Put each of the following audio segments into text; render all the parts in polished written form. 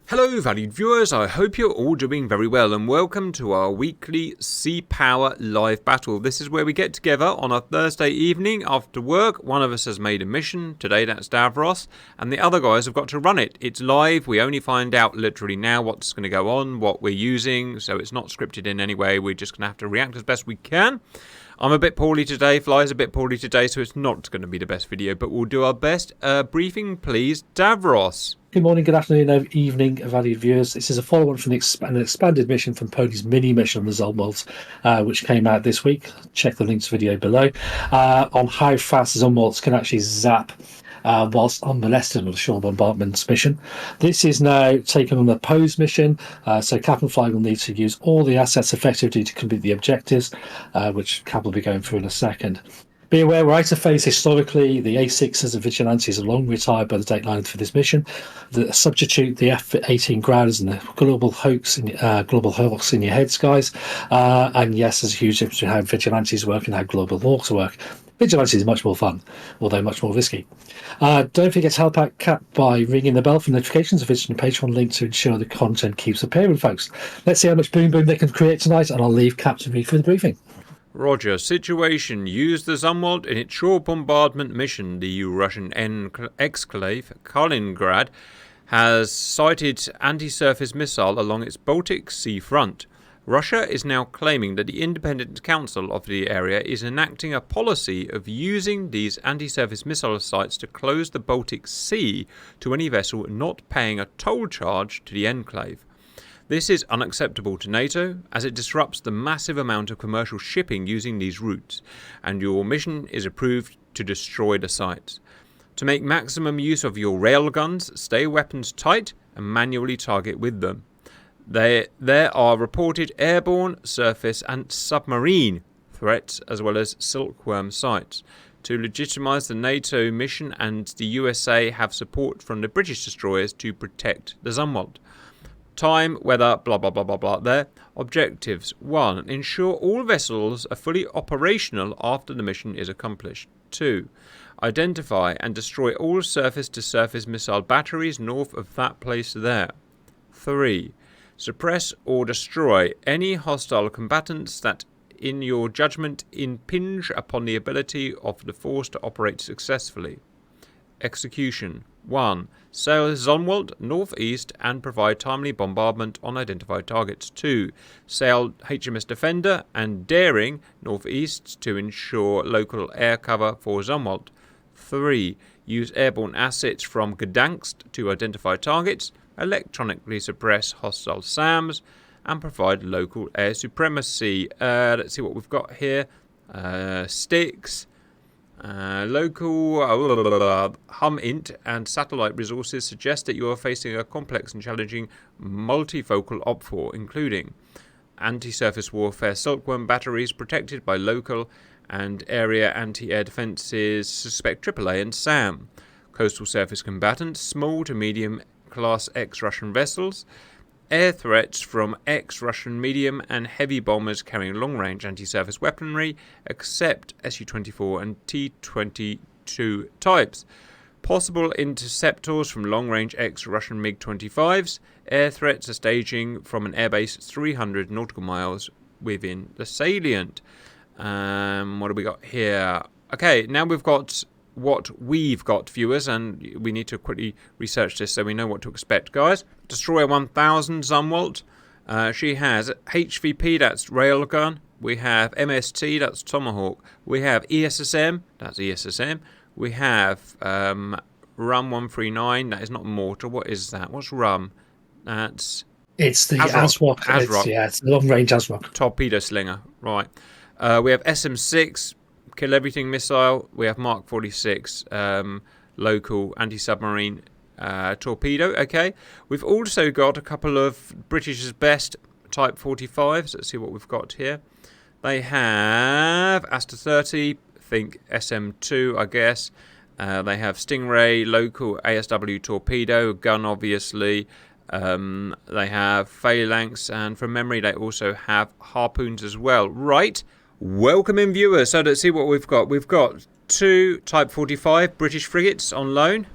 Hello valued viewers, I hope you're all doing very well and welcome to our weekly Sea Power live battle. This is where we get together on a Thursday evening after work. One of us has made a mission, today that's Davros, and the other guys have got to run it. It's live, we only find out literally now what's going to go on, what we're using, so it's not scripted in any way, we're just going to have to react as best we can. I'm a bit poorly today, Fly's a bit poorly today, so it's not going to be the best video, but we'll do our best. Briefing please, Davros. Good morning, good afternoon, evening, valued viewers. This is a follow-on from an expanded mission from Pony's mini mission on the Zumwalt, which came out this week. Check the links video below on how fast Zumwalts can actually zap whilst unmolested on the shore bombardment mission. This is now taken on a pose mission, so Captain Fly will need to use all the assets effectively to complete the objectives, which Cap will be going through in a second. Be aware, we're out of phase historically. The A6s and Vigilantes are long retired by the dateline for this mission. The substitute the F-18 Growlers and the global hawks in your heads, guys. And yes, there's a huge difference between how Vigilantes work and how global hawks work. Vigilantes is much more fun, although much more risky. Don't forget to help out Cap by ringing the bell for notifications or visiting the Patreon link to ensure the content keeps appearing, folks. Let's see how much boom boom they can create tonight, and I'll leave Cap to read for the briefing. Roger. Situation. Use the Zumwalt in its shore bombardment mission. The Russian Enclave, Kaliningrad, has sighted anti-surface missile along its Baltic Sea front. Russia is now claiming that the Independent Council of the area is enacting a policy of using these anti-surface missile sites to close the Baltic Sea to any vessel not paying a toll charge to the Enclave. This is unacceptable to NATO, as it disrupts the massive amount of commercial shipping using these routes, and your mission is approved to destroy the sites. To make maximum use of your railguns, stay weapons tight and manually target with them. There are reported airborne, surface and submarine threats, as well as silkworm sites. To legitimise the NATO mission, and the USA have support from the British destroyers to protect the Zumwalt. Time, weather, blah blah blah blah blah there. Objectives. 1. Ensure all vessels are fully operational after the mission is accomplished. 2. Identify and destroy all surface-to-surface missile batteries north of that place there. 3. Suppress or destroy any hostile combatants that, in your judgment, impinge upon the ability of the force to operate successfully. Execution. 1. Sail Zumwalt northeast and provide timely bombardment on identified targets. 2. Sail HMS Defender and Daring northeast to ensure local air cover for Zumwalt. 3. Use airborne assets from Gdansk to identify targets, electronically suppress hostile SAMs, and provide local air supremacy. Let's see what we've got here. Sticks. Local HUM-INT and satellite resources suggest that you are facing a complex and challenging multifocal OPFOR, including anti-surface warfare silkworm batteries protected by local and area anti-air defences, suspect AAA and SAM, coastal surface combatants, small to medium class ex-Russian vessels, air threats from ex-Russian medium and heavy bombers carrying long-range anti-surface weaponry, except Su-24 and T-22 types. Possible interceptors from long-range ex-Russian MiG-25s. Air threats are staging from an airbase 300 nautical miles within the salient. What do we got here? Okay, now we've got what we've got, viewers, and we need to quickly research this so we know what to expect, guys. Destroyer 1000 Zumwalt. She has HVP, that's railgun. We have MST, that's Tomahawk. We have ESSM, that's ESSM. We have RUM 139, that is not mortar. What is that? What's RUM? It's the ASROC. It's the long-range ASROC. Torpedo slinger, right. We have SM6, kill everything missile. We have Mark 46, local anti-submarine torpedo. Okay, we've also got a couple of British's best Type 45s. Let's see what we've got here. They have Aster 30, think SM2, I guess. They have Stingray, local ASW torpedo, gun obviously. They have phalanx, and from memory they also have harpoons as well. Right, welcome in, viewers. So let's see what we've got. We've got 2 Type 45 British frigates on loan.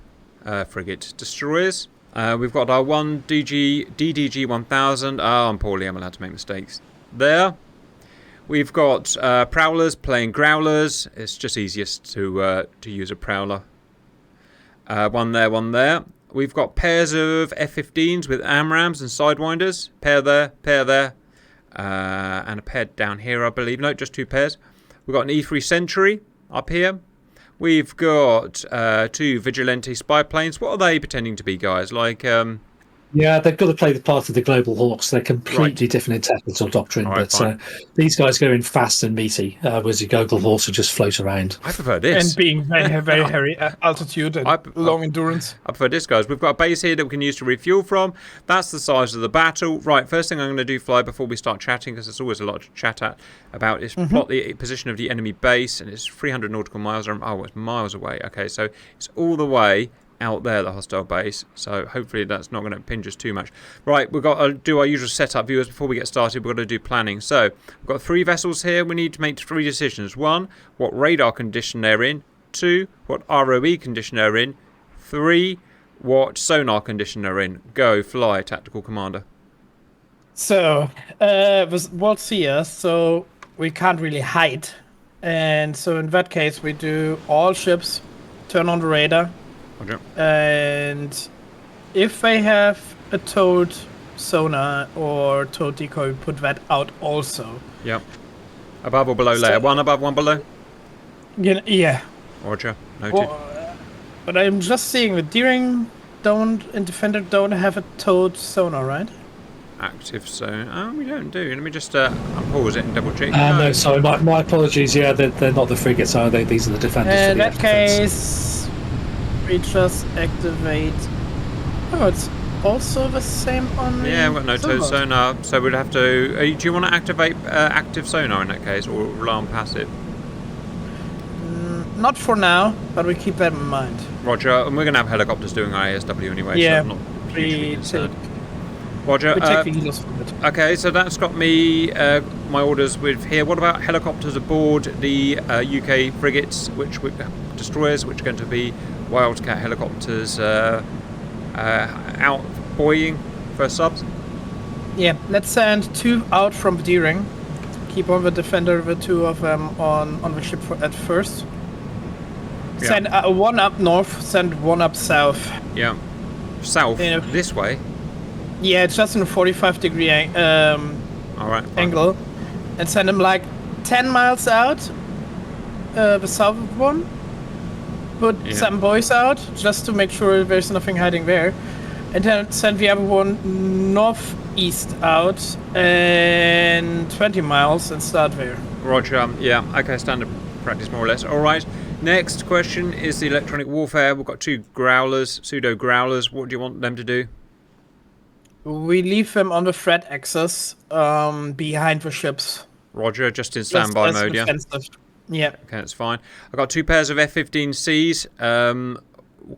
Frigate destroyers. We've got our one DDG 1000. Oh, I'm poorly. I'm allowed to make mistakes. There. We've got prowlers playing growlers. It's just easiest to use a prowler. One there, one there. We've got pairs of F-15s with AMRAAMs and Sidewinders. Pair there. And a pair down here, I believe. No, just 2 pairs. We've got an E3 Sentry up here. We've got 2 Vigilante spy planes. What are they pretending to be, guys? Like, yeah, they've got to play the part of the Global Hawks. They're completely different in tactical doctrine, right, but these guys go in fast and meaty, whereas the Global Hawks will just float around. I prefer this. And being very hairy altitude and long endurance. I prefer this, guys. We've got a base here that we can use to refuel from. That's the size of the battle. Right, first thing I'm going to do, Fly, before we start chatting, because there's always a lot to chat about, is plot the position of the enemy base, and it's 300 nautical miles. Oh, it's miles away. Okay, so it's all the way out there, the hostile base, so hopefully that's not going to impinge us too much. Right, we've got to do our usual setup, viewers. Before we get started, we've got to do planning. So we've got 3 vessels here. We need to make 3 decisions. 1, what radar condition they're in. 2, what ROE condition they're in. 3, what sonar condition they're in. Go, Fly, Tactical Commander. So we'll see us, so we can't really hide, and so in that case we do all ships turn on the radar. Okay. And if they have a towed sonar or towed decoy, put that out also. Yep. Above or below layer? 1 above, 1 below? Yeah. Roger. Noted. But I'm just seeing the Deering don't and Defender don't have a towed sonar, right? Active sonar. Oh, we don't do. Let me just unpause it and double check. No, sorry, my apologies. Yeah, they're not the frigates, are they? These are the defenders. In that case, we just activate. Oh, it's also the same on. Yeah, we've got no towed sonar, so we'd have to. Do you want to activate active sonar in that case, or rely on passive? Not for now, but we keep that in mind. Roger, and we're going to have helicopters doing our ASW anyway, yeah, so I'm not hugely concerned. Roger. Okay, so that's got me my orders with here. What about helicopters aboard the UK frigates, destroyers, which are going to be Wildcat helicopters out buoying for subs? Yeah, let's send 2 out from Deering. Keep on the Defender, the 2 of them on the ship at first. Yeah. Send 1 up north, send 1 up south. Yeah. South? This way? Yeah, it's just in a 45-degree angle. And send them like 10 miles out, the south of one. Put some boys out, just to make sure there's nothing hiding there. And then send the other one northeast out and 20 miles and start there. Roger, yeah, okay, standard practice more or less. Alright, next question is the electronic warfare. We've got 2 growlers, pseudo growlers. What do you want them to do? We leave them on the threat axis behind the ships. Roger, just in standby mode, yeah? Yeah. Okay, that's fine. I've got 2 pairs of F-15Cs.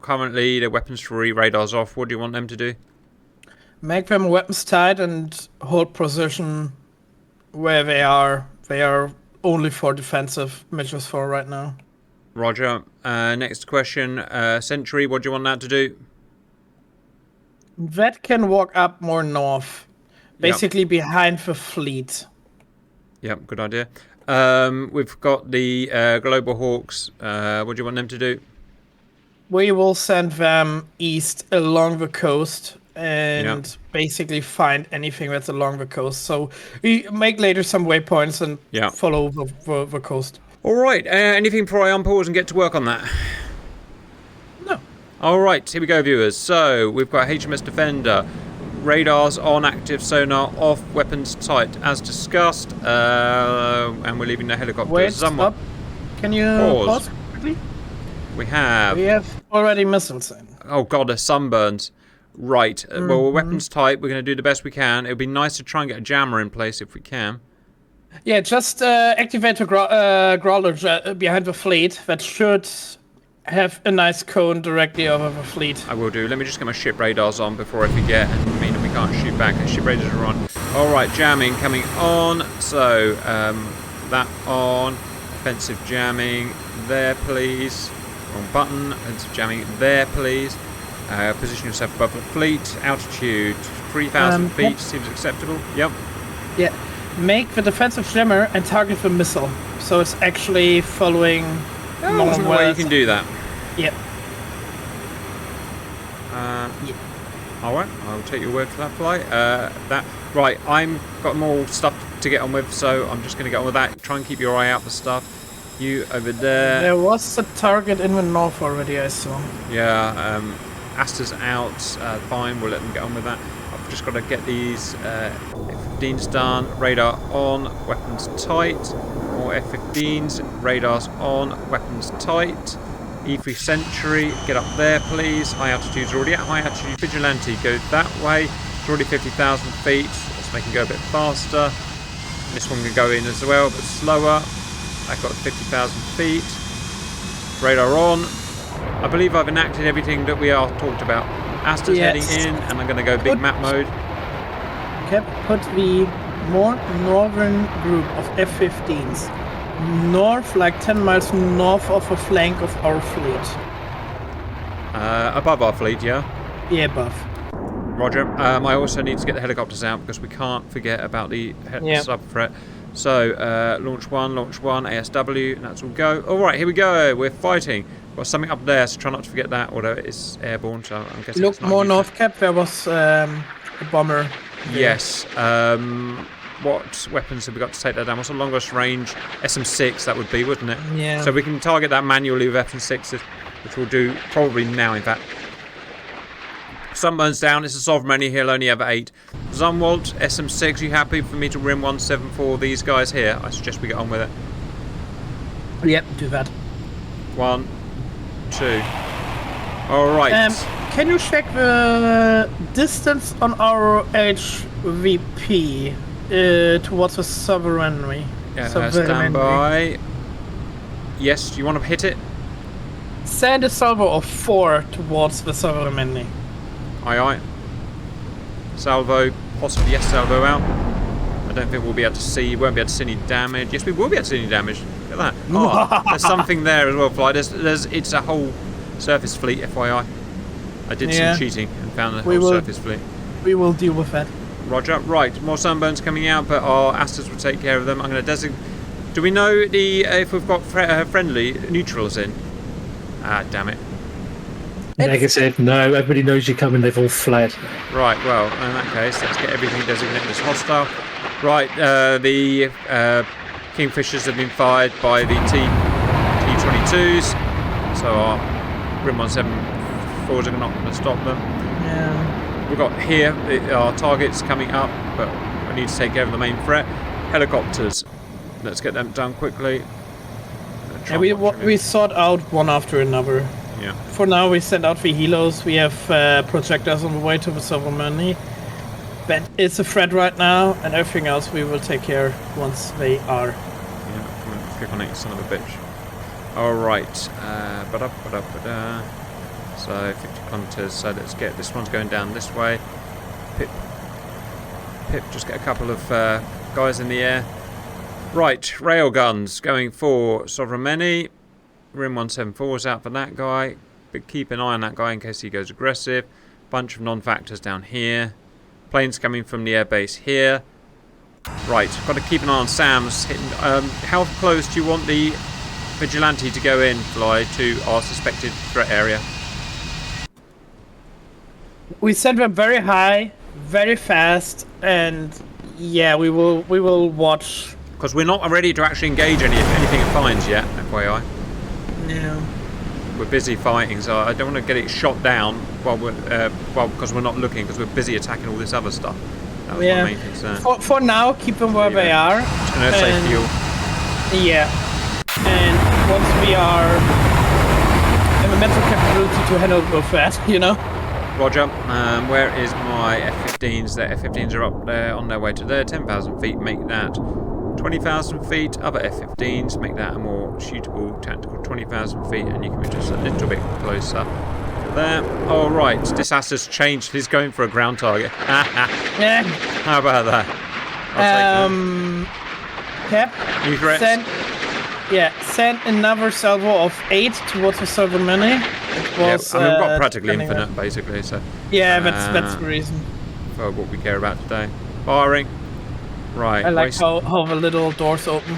Currently, they're weapons free, radars off. What do you want them to do? Make them weapons tight and hold position where they are. They are only for defensive measures for right now. Roger. Next question. Sentry, what do you want that to do? That can walk up more north. Basically behind the fleet. Yep, good idea. We've got the Global Hawks. What do you want them to do? We will send them east along the coast and basically find anything that's along the coast. So we make later some waypoints and follow the coast. All right. Anything before I unpause and get to work on that? No. All right. Here we go, viewers. So we've got HMS Defender. Radars on, active sonar off, weapons tight as discussed, and we're leaving the helicopters. Wait, stop. Can you pause quickly? We have already missiles in. Oh god, there's sunburns. Right, well, we're weapons tight. We're going to do the best we can. It would be nice to try and get a jammer in place if we can. Yeah, just activate a growler behind the fleet. That should have a nice cone directly over the fleet. I will do. Let me just get my ship radars on before I forget and mean that we can't shoot back. Ship radars are on. Alright, jamming coming on. So, that on. Offensive jamming there, please. Wrong button. Offensive jamming there, please. Position yourself above the fleet. Altitude 3,000 feet yep. seems acceptable. Yep. Yeah. Make the defensive jammer and target the missile. So it's actually following. Oh, there's no way you can do that. Yep. Alright, I'll take your word for that, Fly. Right, I'm got more stuff to get on with, so I'm just going to get on with that. Try and keep your eye out for stuff. You over there. There was a target in the north already, I saw. Yeah, Asta's out. Fine, we'll let them get on with that. I've just got to get these F-15s done. Radar on, weapons tight. More F-15s, radars on, weapons tight. E3 Sentry, get up there please. High altitude's already at high altitude. Vigilante, go that way. It's already 50,000 feet. Let's make it go a bit faster. This one can go in as well, but slower. I've got 50,000 feet. Radar on. I believe I've enacted everything that we are talked about. Asta's heading in, and I'm going to go big map mode. Okay, put the more northern group of F-15s. North, like 10 miles north of a flank of our fleet. Above our fleet, yeah? Yeah, above. Roger. I also need to get the helicopters out because we can't forget about the sub-threat. So, launch one, ASW, and that's all go. Alright, here we go. We're fighting. Got something up there, so try not to forget that, although it's airborne, so I'm guessing Look it's not more useful. north, Cap. There was a bomber. There. Yes. What weapons have we got to take that down? What's the longest range? SM6, that would be, wouldn't it? Yeah. So we can target that manually with FM6s, which we'll do probably now, in fact. Sunburn's down. It's a sovereign. He'll only have 8. Zumwalt, SM6, you happy for me to rim 174 these guys here? I suggest we get on with it. Yep, do that. 1, 2. Alright. Can you check the distance on our HVP towards the sovereignty? Stand by. Yes, do you want to hit it? Send a salvo of 4 towards the sovereignty. Aye, aye. Salvo, possibly yes, salvo out. I don't think we'll be able to see, you won't be able to see any damage. Yes, we will be able to see any damage. Look at that. Oh, there's something there as well, Fly. It's a whole surface fleet, FYI. I did some cheating and found the whole surface fleet. We will deal with that. Roger. Right, more sunburns coming out, but our Astas will take care of them. I'm going to designate. Do we know if we've got friendly neutrals in? Ah, damn it. Negative. No, everybody knows you're coming. They've all fled. Right, well, in that case, let's get everything designated as hostile. Right, the Kingfishers have been fired by the T-22s, so our Rim 174s are not going to stop them. Yeah. We've got here our targets coming up, but we need to take care of the main threat. Helicopters. Let's get them done quickly. Yeah, we sort out one after another. Yeah. For now, we send out the helos. We have projectors on the way to the sovereignty. But it's a threat right now, and everything else we will take care once they are. Yeah, come on, click on it, son of a bitch. Alright. So 50 kilometers, so let's get this one's going down this way. Pip, just get a couple of guys in the air. Right, rail guns going for Sovereign. Rim 174 is out for that guy, but keep an eye on that guy in case he goes aggressive. Bunch of non-factors down here. Planes coming from the airbase here. Right, got to keep an eye on Sam's hitting. How close do you want the Vigilante to go in, Fly, to our suspected threat area? We send them very high, very fast, and yeah, we will watch. Because we're not ready to actually engage anything it finds yet, FYI. No. We're busy fighting, so I don't want to get it shot down while we're because we're not looking, because we're busy attacking all this other stuff. That was my main concern. For now, keep them where they are. Just gonna save fuel. Yeah. And once we are in the mental capability to handle with that, you know. Roger. Where is my F-15s? The F-15s are up there on their way to there. 10,000 feet. Make that 20,000 feet. Other F-15s, make that a more suitable tactical 20,000 feet, and you can be just a little bit closer there. All right, this has changed. He's going for a ground target. Yeah. How about that? I'll take Cap. New threats. Send another salvo of 8 towards the sovereignty. It Yeah, was, I mean, we've got practically depending on- infinite, basically, so... Yeah, that's the reason. For what we care about today. Firing. Right. I like how the little doors open.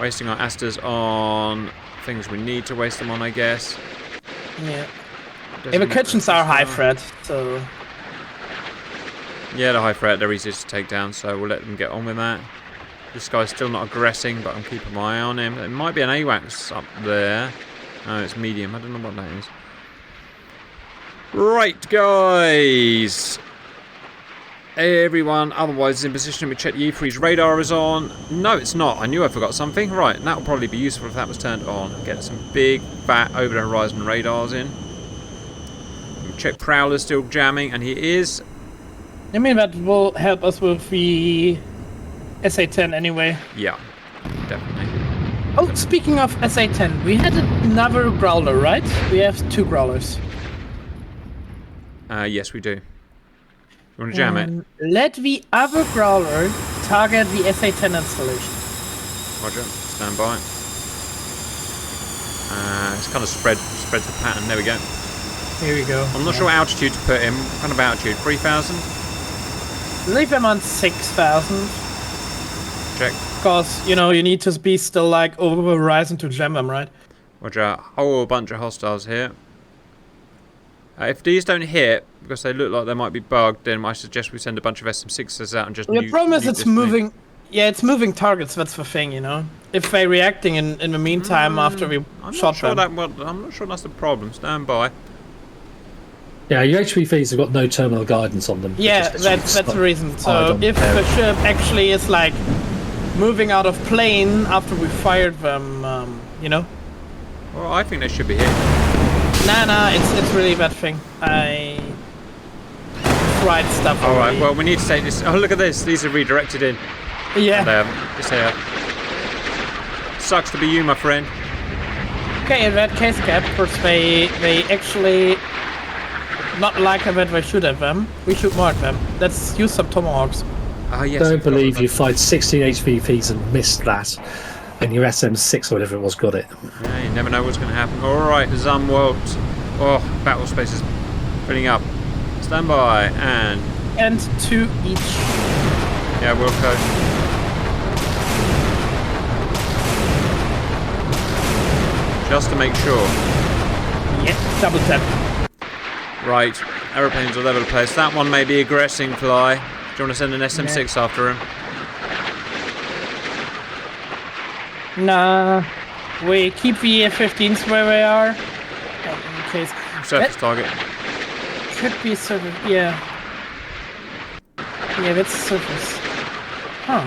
Wasting our asters on things we need to waste them on, I guess. Yeah. Yeah, the kitchens are high threat, so... Yeah, they're high threat, they're easy to take down, so we'll let them get on with that. This guy's still not aggressing, but I'm keeping my eye on him. It might be an AWACS up there. No, it's medium, I don't know what that is. Right, guys! Everyone otherwise is in position. We check the E3's radar is on. No, it's not. I knew I forgot something. Right, and that would probably be useful if that was turned on. Get some big, fat, over-the-horizon radars in. We check Prowler's still jamming, and he is. I mean, that will help us with the SA-10 anyway. Yeah, definitely. Oh, speaking of SA-10, we had another Growler, right? We have 2 Growlers. Yes, we do. You want to jam it? Let the other Growler target the SA-10 installation. Roger. Stand by. It's kind of spreads the pattern. There we go. Here we go. I'm not sure what altitude to put him. What kind of altitude? 3,000? Leave him on 6,000. Check. Because, you know, you need to be still like over the horizon to jam them, right? Roger. A whole bunch of hostiles here. If these don't hit, because they look like they might be bugged, then I suggest we send a bunch of SM6s out and just The problem is it's moving... Yeah, it's moving targets, that's the thing, you know? If they're reacting in the meantime after we shot them. I'm not sure that's the problem. Stand by. Yeah, your HVVs have got no terminal guidance on them. Yeah, that's the reason. So if the ship actually is like moving out of plane after we fired them, you know? Well, I think they should be hit. Nah, it's really a bad thing. I tried stuff already. Alright, well, we need to take this. Oh, look at this. These are redirected in. Yeah. Yes, they are. Sucks to be you, my friend. Okay, in that case, Cap, because they actually not like that they shoot at them. We shoot more at them. Let's use some Tomahawks. Yes, Don't believe you fired 16 HVPs and missed that, and your SM6 or whatever it was got it. Yeah, you never know what's going to happen. Alright, Zumwalt. Oh, battle space is filling up. Stand by, and 2 each. yeah, Wilco. Just to make sure. Yeah, double tap. Right, aeroplanes all over the place. That one may be aggressing, Fly. Do you want to send an SM6 after him? Nah, we keep the F-15s where they are. In case. Surface target. Could be surface, yeah. Yeah, that's surface. Huh.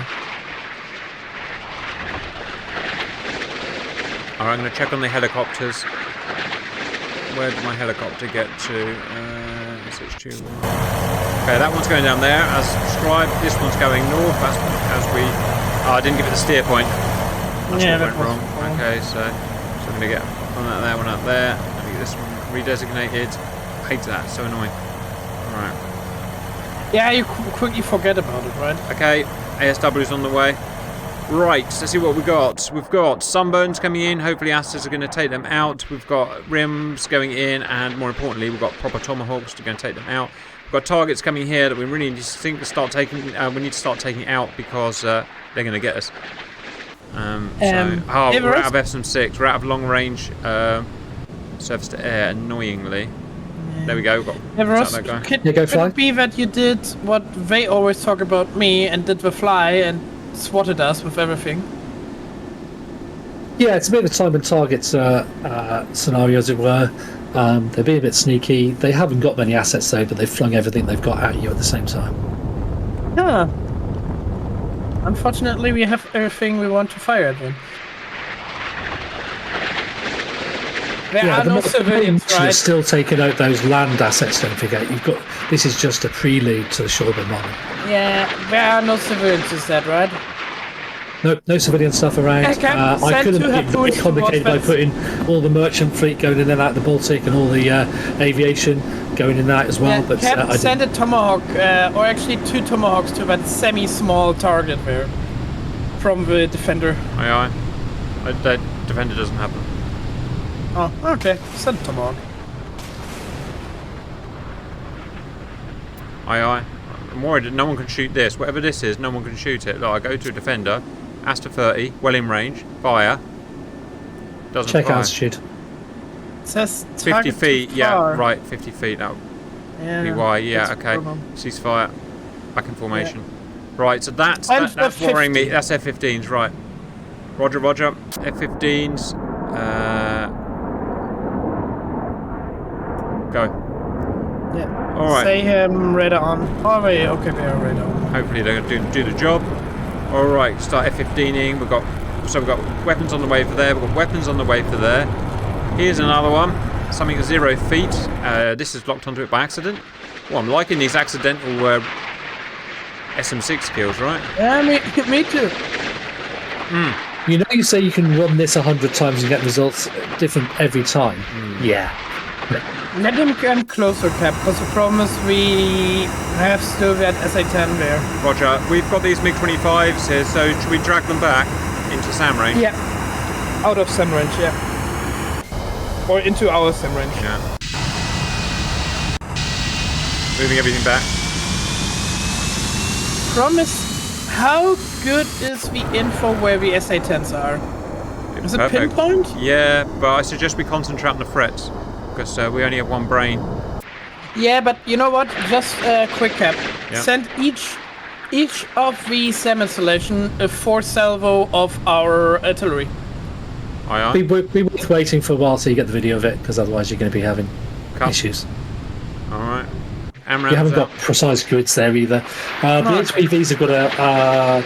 Alright, I'm going to check on the helicopters. Where did my helicopter get to? SH2. Okay, that one's going down there as described. This one's going north as we... Oh, I didn't give it the steer point. That's yeah, what went wrong. Okay, so I'm going to get one out there, one out there. Let me get this one redesignated. I hate that, so annoying. Alright. Yeah, you quickly forget about it, right? Okay, ASW's on the way. Right, let's see what we got. We've got sunburns coming in. Hopefully Asters are going to take them out. We've got rims going in, and more importantly, we've got proper Tomahawks to go and take them out. We've got targets coming here that we really need to start taking. We need to start taking out because they're going to get us. We're out of SM6. We're out of long range surface to air. Annoyingly, there we go. That guy. Could it be that you did what they always talk about me and did the fly and swatted us with everything? Yeah, it's a bit of a time and target scenario, as it were. They're being a bit sneaky. They haven't got many assets though, but they've flung everything they've got at you at the same time. Yeah. Unfortunately, we have everything we want to fire at them. There are no civilians, right? Still taking out those land assets. Don't forget, this is just a prelude to the shoulder model. Yeah, there are no civilians, is that right? No civilian stuff around. I could have been very complicated by putting all the merchant fleet going in and out of the Baltic and all the aviation going in and out as well. But I send a Tomahawk, or actually 2 Tomahawks to that semi-small target there from the Defender. Aye. That Defender doesn't happen. Oh, okay. Send a Tomahawk. Aye, aye. I'm worried that no one can shoot this. Whatever this is, no one can shoot it. Look, I go to a defender. Asta 30, well in range. Fire. Doesn't Check fire. altitude. It says 50 target feet, too yeah, far. right, 50 feet. That would Yeah, be why, yeah, that's a okay. problem. Ceasefire. Back in formation. Right, so that's And that's worrying me. F-15. That's F-15s, right. Roger, roger. F-15s. Go. Yeah. All right. Say radar on. Oh wait, okay, we are radar on. Hopefully they're going to do the job. All right, start F-15ing. We've got weapons on the way for there. We've got weapons on the way for there. Here's another one. Something at 0 feet. This is locked onto it by accident. Well, I'm liking these accidental SM6 kills, right? Yeah, me too. You know, you say you can run this 100 times and get results different every time. Yeah. Let them come closer, Cap, because the problem is we have still that SA-10 there. Roger. We've got these MiG-25s here, so should we drag them back into SAM range? Yeah. Out of SIM range, yeah. Or into our SIM range. Yeah. Moving everything back. Promise, how good is the info where the SA-10s are? Is it Perfect. pinpoint? Yeah, but I suggest we concentrate on the threats, because we only have one brain. Yeah, but you know what? Just quick Cap. Yeah. Send each of the SAM installation a 4 salvo of our artillery. Aye, aye. Be worth waiting for a while till you get the video of it, because otherwise you're going to be having Cut. issues. All right. You haven't got precise grids there either. The HPVs have got a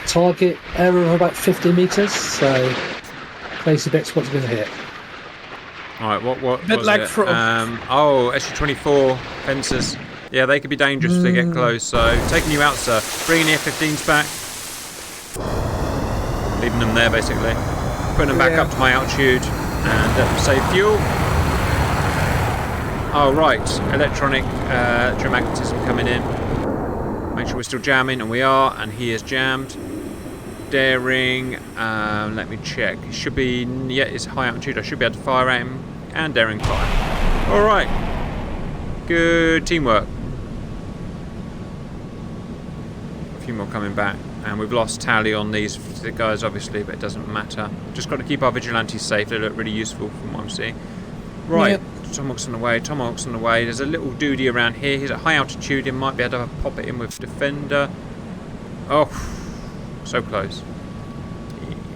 target error of about 50 meters, so place your bets what's going to hit. All right, what Bit was like it? from- SU-24 fences. Yeah, they could be dangerous if they get close. So taking you out, sir. Bringing the F-15s back. Leaving them there, basically. Putting them back Yeah. up to my altitude and save fuel. Oh, right. Electronic electromagnetism coming in. Make sure we're still jamming, and we are. And he is jammed. Daring. Let me check. It should be. Yeah, it's high altitude. I should be able to fire at him. And daring fire. All right. Good teamwork. A few more coming back. And we've lost tally on these guys, obviously, but it doesn't matter. Just got to keep our vigilantes safe. They look really useful from what I'm seeing. Right. Yep. Tomahawk's on the way. Tomahawk's on the way. There's a little doody around here. He's at high altitude. He might be able to pop it in with Defender. Oh, so close.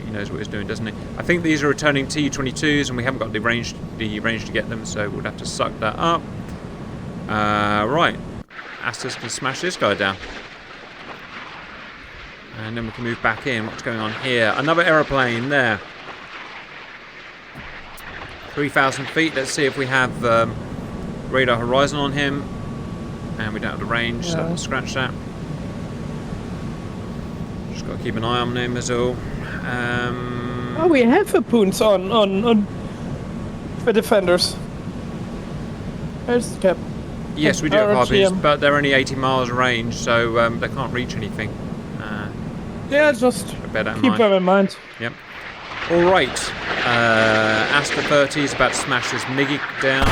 He knows what he's doing, doesn't he? I think these are returning Tu-22s, and we haven't got the range to get them, so we'll have to suck that up. Right. Asta's can smash this guy down. And then we can move back in. What's going on here? Another aeroplane there. 3,000 feet. Let's see if we have radar horizon on him. And we don't have the range, so let's scratch that. Just got to keep an eye on him as all. Oh, we have harpoons on the defenders. There's the Cap. Yes, we do have harpoons, RGM. but they're only 80 miles range, so they can't reach anything. Yeah, just Bear that in keep mind. them in mind. Yep. All right. Asta 30 is about to smash this MiG down.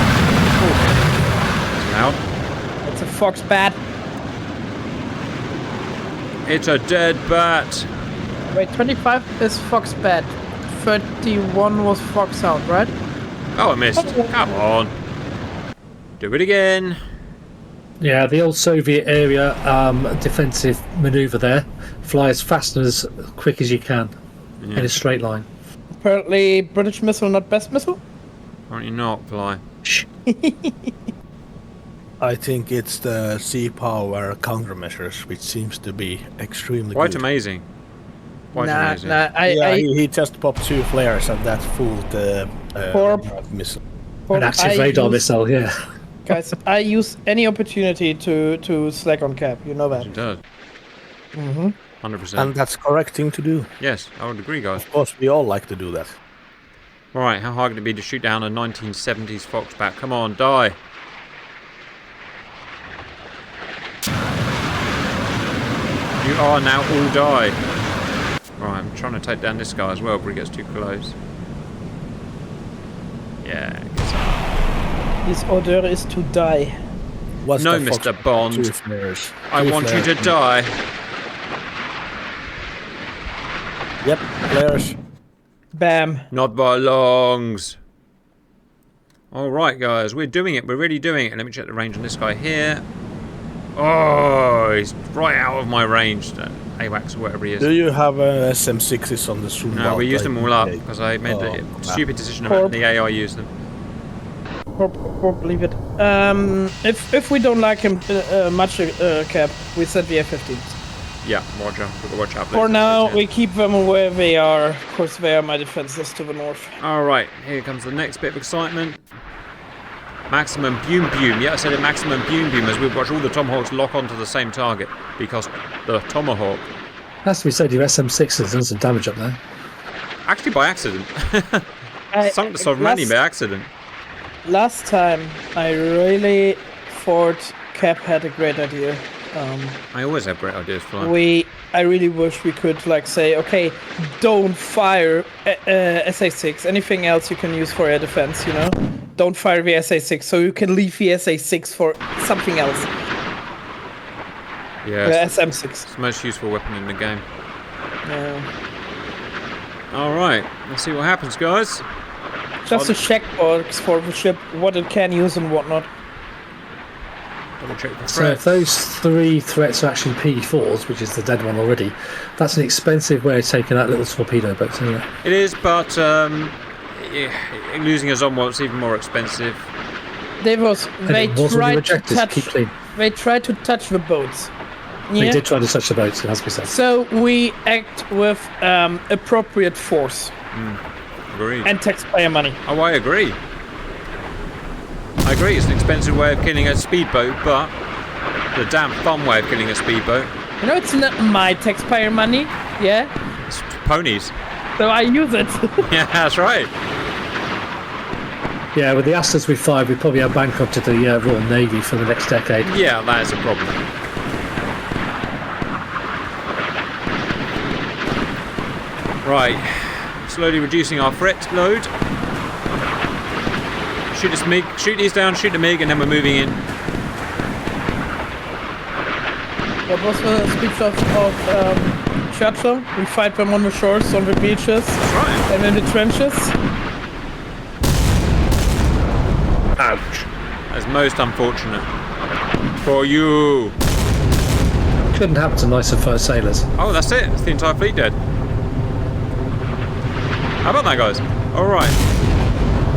That's loud. It's a Fox bat. It's a dead bat. Wait, 25 is Fox bat. 31 was Fox Sound, right? Oh, I missed. Come on. Do it again. Yeah, the old Soviet area defensive manoeuvre there. Fly as fast and as quick as you can in a straight line. Apparently, British missile, not best missile. Aren't you not, Fly? I think it's the sea power countermeasures, which seems to be extremely Quite good. amazing. Quite amazing. Yeah, he just popped 2 flares and that fooled the missile. An active radar missile, yeah. Guys, I use any opportunity to slack on Cap. You know that. It does. 100%. And that's correct thing to do. Yes, I would agree, guys. Of course, we all like to do that. Alright, how hard can it be to shoot down a 1970s Foxbat? Come on, die. You are now all die. Right, I'm trying to take down this guy as well before he gets too close. Yeah, gets up. His order is to die. What's No, the Fox? Mr. Bond. 2 flares. I 2 want you flares. to die. Yep, flares. Bam. Not by longs. Alright, guys, we're doing it. We're really doing it. Let me check the range on this guy here. Oh, he's right out of my range. AWACS or whatever he is. Do you have SM6s on the Zumwalt? No, we used them all up because I made the crap. stupid decision about the AI use them. Corp, leave it. If we don't like him much, Cap, we said we have 15. Yeah, Roger. We've got to watch out. For now, we keep them where they are. Of course, they are my defenses to the north. Alright, here comes the next bit of excitement. Maximum boom boom. Yeah, I said it, maximum boom boom, as we watch all the Tomahawks lock onto the same target because the Tomahawk. Has to be said, your SM6 has done some damage up there. Actually, by accident. Sunk the Sovereignty by accident. Last time, I really thought Cap had a great idea. I always have great ideas flying. I really wish we could like say, okay, don't fire SA6. Anything else you can use for air defense, you know? Don't fire the SA6, so you can leave the SA6 for something else. Yeah, The it's SM6. it's the most useful weapon in the game. Yeah. Alright, let's see what happens, guys. Just a checkbox for the ship, what it can use and whatnot. Double check the So if threats. those 3 threats are actually P4s, which is the dead one already, that's an expensive way of taking out little torpedo boats, isn't it? It is, but yeah, losing a Zumwalt's even more expensive. They And it wasn't tried to rejected, keep touch. clean. They tried to touch the boats. They Yeah. did try to touch the boats, it has to be said. So we act with appropriate force Agreed. and taxpayer money. Oh, I agree. I agree, it's an expensive way of killing a speedboat, but the damn fun way of killing a speedboat. You know, it's not my taxpayer money. Yeah. It's ponies. So I use it. Yeah, that's right. Yeah, with the Asters we fired, we probably have bankrupted the Royal Navy for the next decade. Yeah, that is a problem. Right, slowly reducing our threat load. Shoot this MiG, shoot these down, shoot the MiG, and then we're moving in. What was the speech of Churchill? We fight them on the shores, on the beaches, Right. and in the trenches. Ouch. That's most unfortunate. For you. Couldn't happen to nicer first sailors. Oh, that's it. It's the entire fleet dead. How about that, guys? Alright.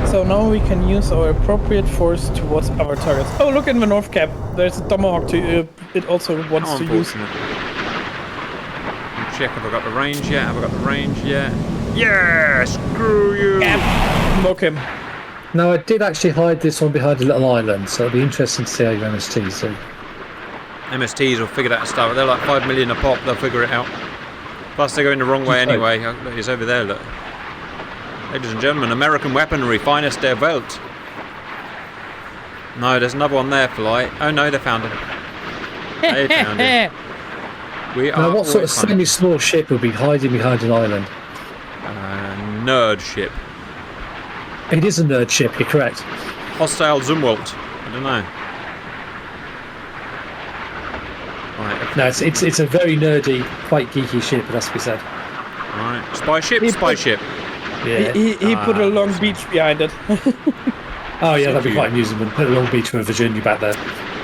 So now we can use our appropriate force towards our targets. Oh, look in the North Cap. There's a Tomahawk to it also wants How to use. unfortunate. Check, have I got the range yet? Have I got the range yet? Yeah! Screw you! Cap. Mock him. Now, I did actually hide this one behind a little island, so it'll be interesting to see how your MSTs do. MSTs will figure that stuff. They're like 5 million a pop. They'll figure it out. Plus, they're going the wrong way anyway. Oh, look, he's over there. Look, ladies and gentlemen, American weaponry, finest der Welt. No, there's another one there, Fly. Oh no, they found him. They found him. We are. Now, what sort of always funny. semi-small ship would be hiding behind an island? Nerd ship. It is a nerd ship, you're correct. Hostile Zumwalt. I don't know. Right. No, it's a very nerdy, quite geeky ship, it has to be said. Right. Spy ship. He Spy put- ship. Yeah. He put a long beach behind it. Oh yeah, that'd be quite amusing. We'll put a long beach with Virginia back there.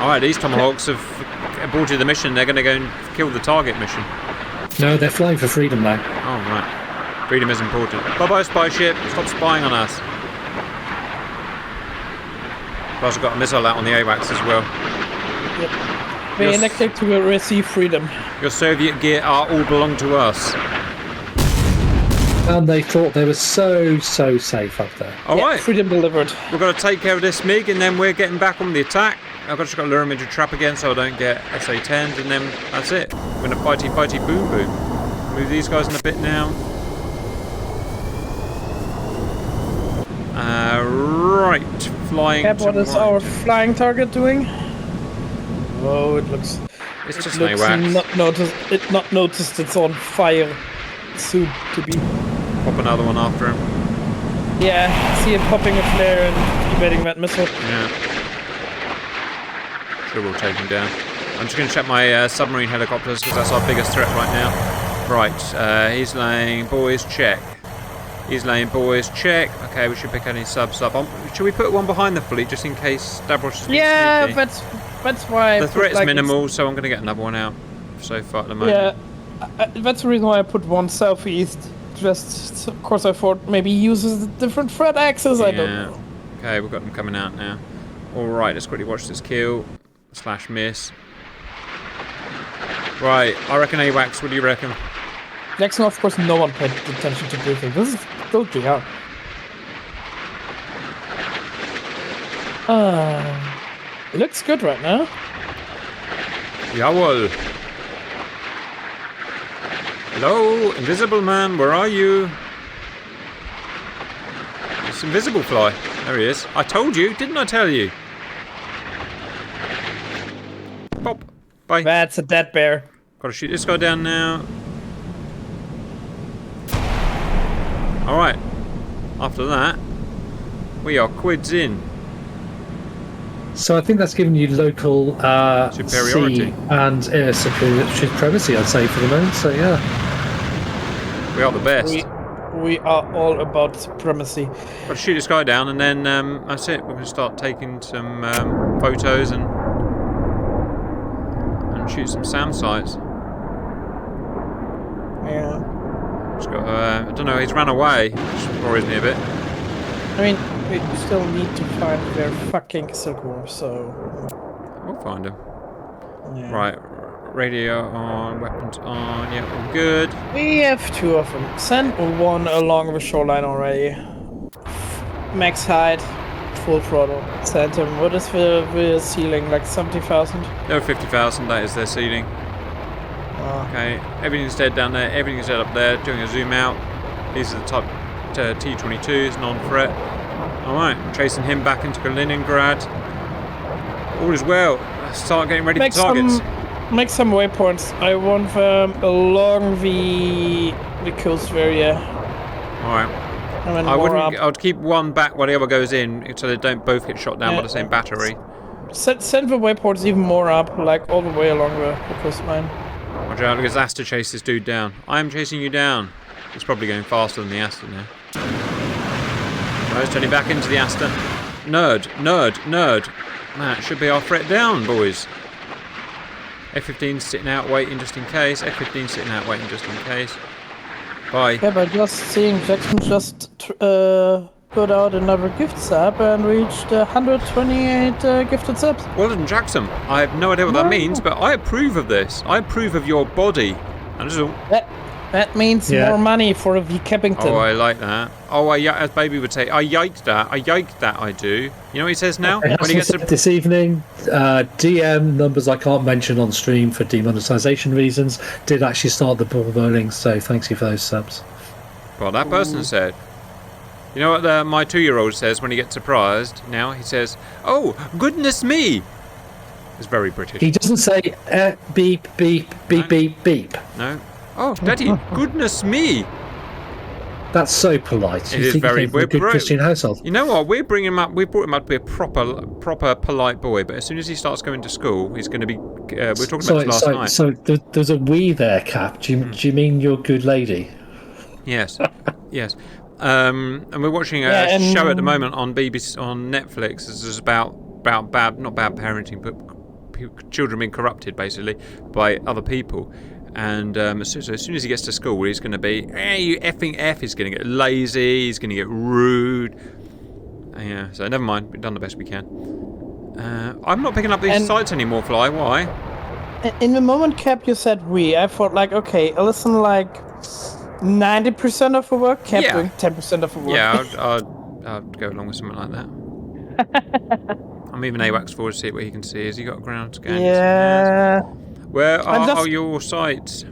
All right. These Tomahawks have aborted the mission. They're going to go and kill the target mission. No, they're flying for freedom now. Oh right. Freedom is important. Bye bye, spy ship. Stop spying on us. Plus, I've got a missile out on the AWACS as well. The Yes. electric to receive freedom. Your Soviet gear are all belong to us. And they thought they were so safe up there. All Yeah, right. freedom delivered. We've got to take care of this MiG, and then we're getting back on the attack. I've just got to lure him into a trap again so I don't get SA-10s, and then that's it. We're going to fighty boom boom. Move these guys in a bit now. Right, flying Cap, to what is right. our flying target doing? Oh, it looks. It's It just looks AWACS. not noticed. It's on fire. Soon to be. Pop another one after him. Yeah, see it popping a flare and evading that missile. Yeah. Sure, we'll take him down. I'm just going to check my submarine helicopters because that's our biggest threat right now. Right, he's laying boys, check. He's laying boys, check. Okay, we should pick any subs up. Should we put one behind the fleet just in case Stavros is being Yeah, sneaky? that's why. The threat's like, minimal, so I'm going to get another one out so far at the moment. Yeah, that's the reason why I put one southeast. Just, of course, I thought maybe he uses a different threat axis. I don't know. Okay, we've got them coming out now. Alright, let's quickly watch this kill. / miss. Right, I reckon AWACS, what do you reckon? Jackson, of course, no one paid attention to briefing. This is totally hard. Looks good right now. Jawohl. Hello, Invisible Man, where are you? It's Invisible Fly. There he is. I told you, didn't I tell you? Pop. Bye. That's a dead bear. Gotta shoot this guy down now. Alright. After that, we are quids in. So I think that's given you local Superiority. sea and air supremacy, I'd say, for the moment. So yeah. We are the best. We are all about supremacy. Gotta shoot this guy down and then that's it. We're gonna start taking some photos and shoot some SAM sites. Yeah. Just got, I don't know, he's ran away, which worries me a bit. I mean, we still need to find their fucking Silk War, so... We'll find him. Yeah. Right, radio on, weapons on, yeah, all good. We have 2 of them. Send one along the shoreline already. Max height, full throttle. Send him. What is the ceiling? Like 70,000? No, 50,000, that is their ceiling. Okay, everything's dead down there, everything's dead up there, doing a zoom out. These are the type T-22s, non-threat. Alright, chasing him back into Kaliningrad. All is well. Let's start getting ready for targets. Make some waypoints. I want them along the coast area. Alright. I'd keep one back while the other goes in, so they don't both get shot down by the same battery. Send the waypoints even more up, like all the way along the coastline. Roger out, because Asta chase this dude down. I am chasing you down. It's probably going faster than the Asta now. Right, turning back into the Asta. Nerd. That should be our threat down, boys. F-15's sitting out waiting just in case. F-15's sitting out waiting just in case. Bye. Yeah, but just seeing Jackson just put out another gift sub and reached 128 gifted subs. Well done, Jackson. I have no idea what that means, but I approve of this. I approve of your body. That is all. That means more money for a V. Keppington. Oh, I like that. Oh, as Baby would say, I yiked that. I do. You know what he says now? When he gets this evening, DM numbers I can't mention on stream for demonetization reasons did actually start the ball rolling, so thanks you for those subs. Well, that person said. You know what my 2-year-old says when he gets surprised now? He says, "Oh, goodness me!" It's very British. He doesn't say beep, beep, beep, beep, beep. No. Oh, Daddy, goodness me! That's so polite. It is very. We're a good Christian household. You know what? We brought him up to be a proper polite boy. But as soon as he starts going to school, he's going to be. We were talking about this last night. So there's a we there, Cap. Do you mean your good lady? Yes. Yes. And we're watching a show at the moment on BBC on Netflix. This is about not bad parenting, but children being corrupted basically by other people. And as soon as he gets to school, he's going to be, you effing F. He's going to get lazy. He's going to get rude. Yeah. So never mind. We've done the best we can. I'm not picking up these sites anymore, Fly. Why? In the moment, Cap, you said we. I thought like, okay, listen, like 90% of the work, Cap doing 10% of the work. Yeah, I'd go along with something like that. I'm even AWACS forward to see what he can see. Has he got a ground scan? Yeah. Where are your sites?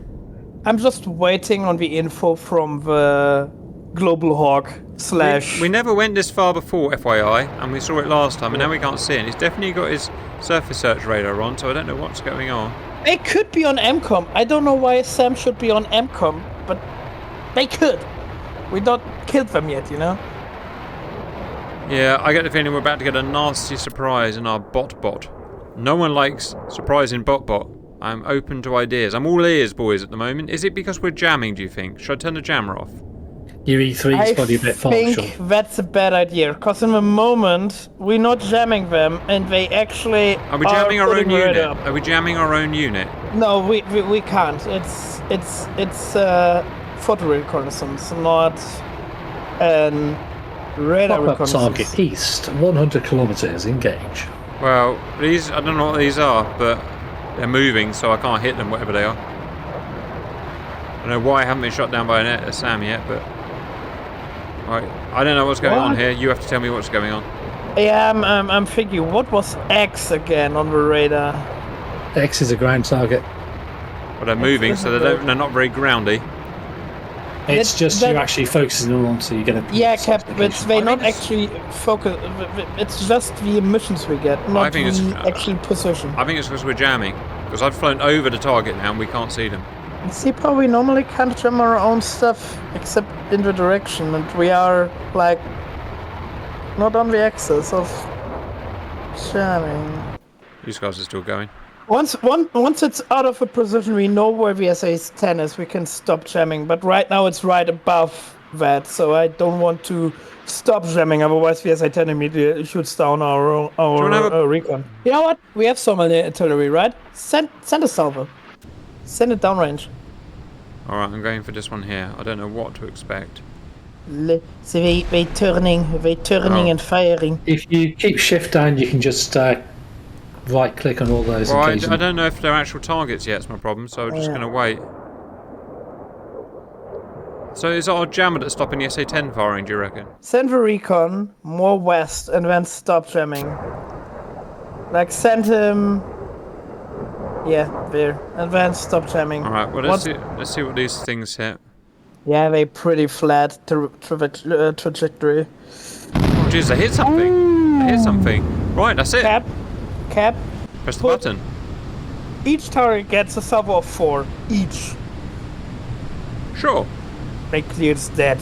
I'm just waiting on the info from the Global Hawk / We never went this far before, FYI, and we saw it last time, and now we can't see it. He's definitely got his surface search radar on, so I don't know what's going on. They could be on MCOM. I don't know why Sam should be on MCOM, but they could. We not killed them yet, you know? Yeah, I get the feeling we're about to get a nasty surprise in our bot. No one likes surprising bot. I'm open to ideas. I'm all ears, boys, at the moment. Is it because we're jamming, do you think? Should I turn the jammer off? Your E3 is probably a bit far I short. think that's a bad idea, because in the moment, we're not jamming them, and they actually Are we jamming our own putting it unit? up. Are we jamming our own unit? No, we can't. It's photo reconnaissance, not an radar Pop-up reconnaissance. target east, 100 kilometers, engage. Well, these, I don't know what these are, but they're moving, so I can't hit them, whatever they are. I don't know why I haven't been shot down by a SAM yet, but... Right, I don't know what's going on here. You have to tell me what's going on. Yeah, I'm thinking, what was X again on the radar? X is a ground target. Well, they're moving, so they're not very groundy. It's just you're actually focusing on, so you're going to... Yeah, Cap, but they not actually focus. It's just the emissions we get, not the actual position. I think it's because we're jamming. Because I've flown over the target now and we can't see them. See, how we normally can't jam our own stuff except in the direction, and we are like not on the axis of jamming. These guys are still going. Once it's out of a position, we know where the SA-10 is. We can stop jamming, but right now it's right above that, so I don't want to stop jamming. Otherwise, the SA-10 immediately shoots down our recon. You know what? We have some artillery, right? Send a salvo. Send it downrange. Alright, I'm going for this one here. I don't know what to expect. So they turning and firing. If you keep shift down, you can just right click on all those. Well, I don't know if they're actual targets yet, it's my problem, so I'm just going to wait. So is our jammer that's stopping the SA-10 firing, do you reckon? Send the recon more west and then stop jamming. Like send him... Yeah, there. And then stop jamming. Alright, well let's see what these things hit. Yeah, they pretty flat trajectory. Oh jeez, I hit something. I hit something. Right, that's it. Cap. Press the button. Each target gets a salvo of 4. Each. Sure. Make clear it's dead.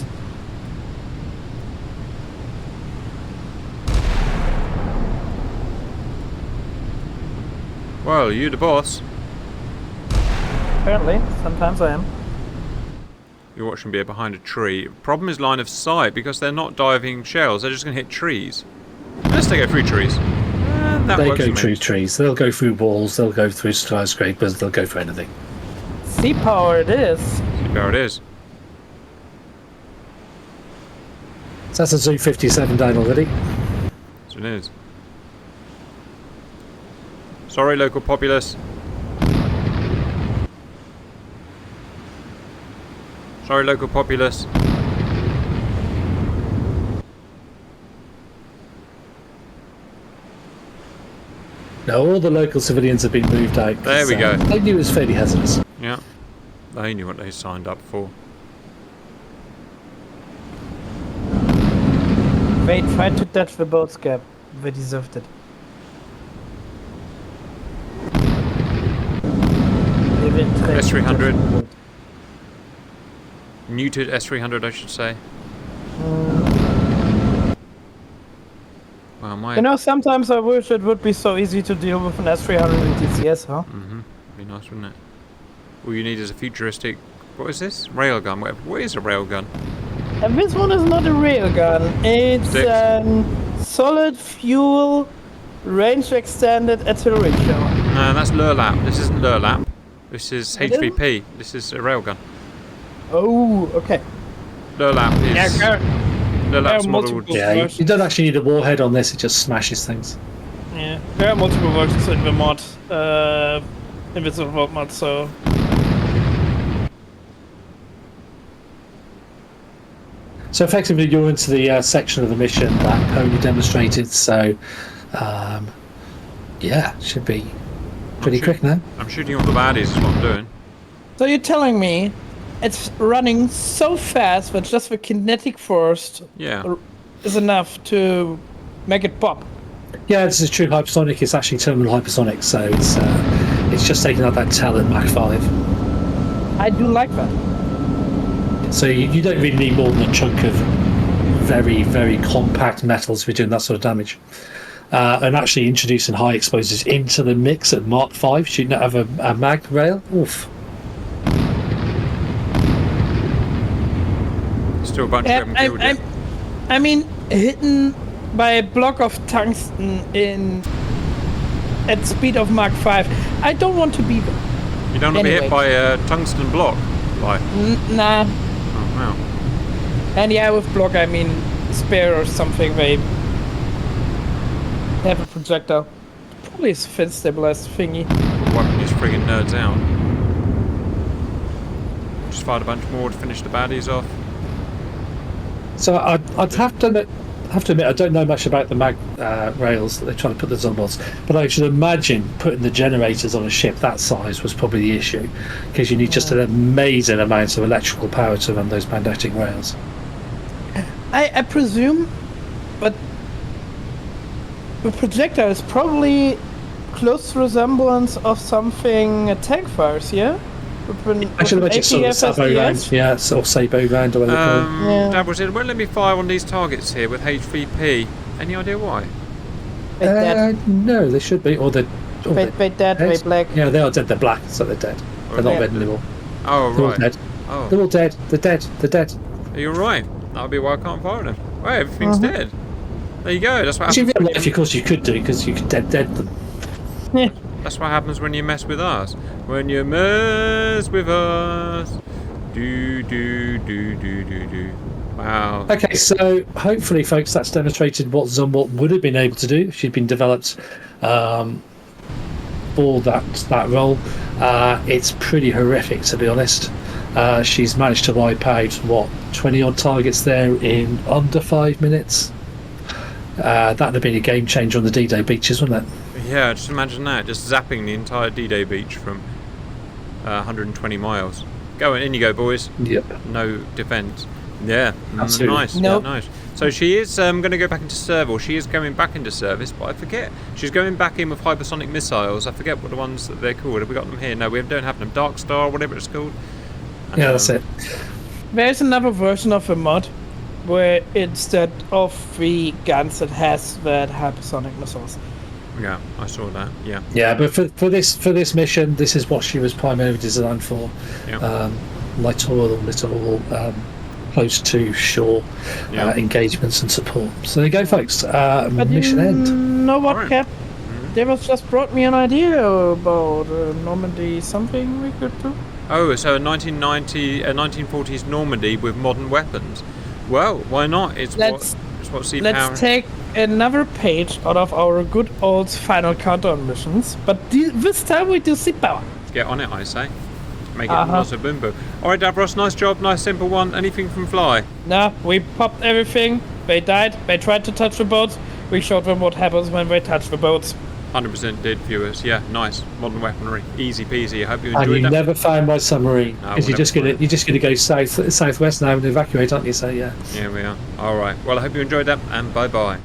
Well, you the boss. Apparently, sometimes I am. You're watching me behind a tree. Problem is line of sight, because they're not diving shells, they're just going to hit trees. Unless they go through trees. They go through trees, they'll go through walls, they'll go through skyscrapers, they'll go for anything. Sea power it is. See how it is. So that's a Zu-57 down already. So it is. Sorry, local populace. Sorry, local populace. No, all the local civilians have been moved out. There we go. They knew it was fairly hazardous. Yeah. They knew what they signed up for. They tried to touch the boat's cap. They deserved it. S300. Muted S300, I should say. Well, my... You know, sometimes I wish it would be so easy to deal with an S300 in TCS, huh? Mm-hmm. Be nice, wouldn't it? All you need is a futuristic... What is this? Railgun. What is a railgun? And this one is not a railgun. It's solid fuel, range extended artillery shell. No, that's Lurlap. This isn't Lurlap. This is HVP. This is a railgun. Oh, okay. Lurlap is... Lurlap's modelled... Yeah, you don't actually need a warhead on this, it just smashes things. Yeah, there are multiple versions in the mod, in the Zumwalt mod, so... So effectively you're into the section of the mission that Pony demonstrated, so yeah, should be pretty quick now. I'm shooting all the baddies is what I'm doing. So you're telling me it's running so fast that just the kinetic force is enough to make it pop? Yeah, this is true hypersonic, it's actually terminal hypersonic, so it's just taking out that tail at Mach 5. I do like that. So you don't really need more than a chunk of very, very compact metals if you're doing that sort of damage. and actually introducing high explosives into the mix at Mark 5, shooting out of a mag rail. Oof. Still a bunch of them killed yet. I mean, hidden by a block of tungsten at speed of Mark 5. I don't want to be there. You don't want to be hit by a tungsten block? Like. Nah. Oh, wow. And yeah, with block I mean spare or something. They have a projectile. Probably a fin stabilized thingy. Wiping these friggin' nerds out. Just fired a bunch more to finish the baddies off. So I'd have to admit, I don't know much about the mag rails that they're trying to put the Zumwalts, but I should imagine putting the generators on a ship that size was probably the issue, because you need just an amazing amount of electrical power to run those magnetic rails. I presume, but the projectile is probably close resemblance of something a tank fires, yeah? I should imagine sort of Sabo round, yeah, sort of Sabo round or whatever they call it. Dad was it won't let me fire on these targets here with H3P. Any idea why? No, they should be, or they're dead, they black. Yeah, they are dead. They're black, so they're dead. They're not red anymore. Oh, they're right. All dead. Oh. They're all dead. They're dead. They're dead. You're right. That'll be why I can't fire them. Well, everything's dead. There you go. That's what Actually, happens. in real life, of course, you could do, because you could dead them. That's what happens when you mess with us. When you mess with us. Do. Wow. Okay, so hopefully, folks, that's demonstrated what Zumwalt would have been able to do if she'd been developed for that role. It's pretty horrific, to be honest. She's managed to wipe out, 20-odd targets there in under 5 minutes. That would have been a game changer on the D-Day beaches, wouldn't it? Yeah, just imagine that. Just zapping the entire D-Day beach from 120 miles. Go in you go, boys. Yep. No defence. Yeah, Absolutely. nice. Nope. Yeah, nice. So she is going to go back into service, or she is going back into service, but I forget. She's going back in with hypersonic missiles. I forget what the ones that they're called. Have we got them here? No, we don't have them. Dark Star, whatever it's called. Yeah, that's it. There's another version of a mod where instead of the guns it has that hypersonic missiles. Yeah, I saw that. Yeah. Yeah, but for this mission, this is what she was primarily designed for. Yeah. Littoral, close to shore engagements and support. So there you go, folks. Mission end. Know what, Alright. Cap? They was just brought me an idea about Normandy, something we could do. Oh, so a 1940s Normandy with modern weapons. Well, why not? It's what sea power. Let's take another page out of our good old Final Countdown missions, but this time we do sea power. Get on it, I say. Make it lots of boom boom. Alright, Davros, nice job, nice simple one. Anything from Fly? Nah, we popped everything. They died. They tried to touch the boats. We showed them what happens when they touch the boats. 100% did, viewers. Yeah, nice. Modern weaponry. Easy peasy. I hope you And enjoyed you that. never found my submarine, No, because we'll you're just gonna go southwest now and evacuate, aren't you? So yeah. Yeah, we are. Alright. Well, I hope you enjoyed that, and bye-bye.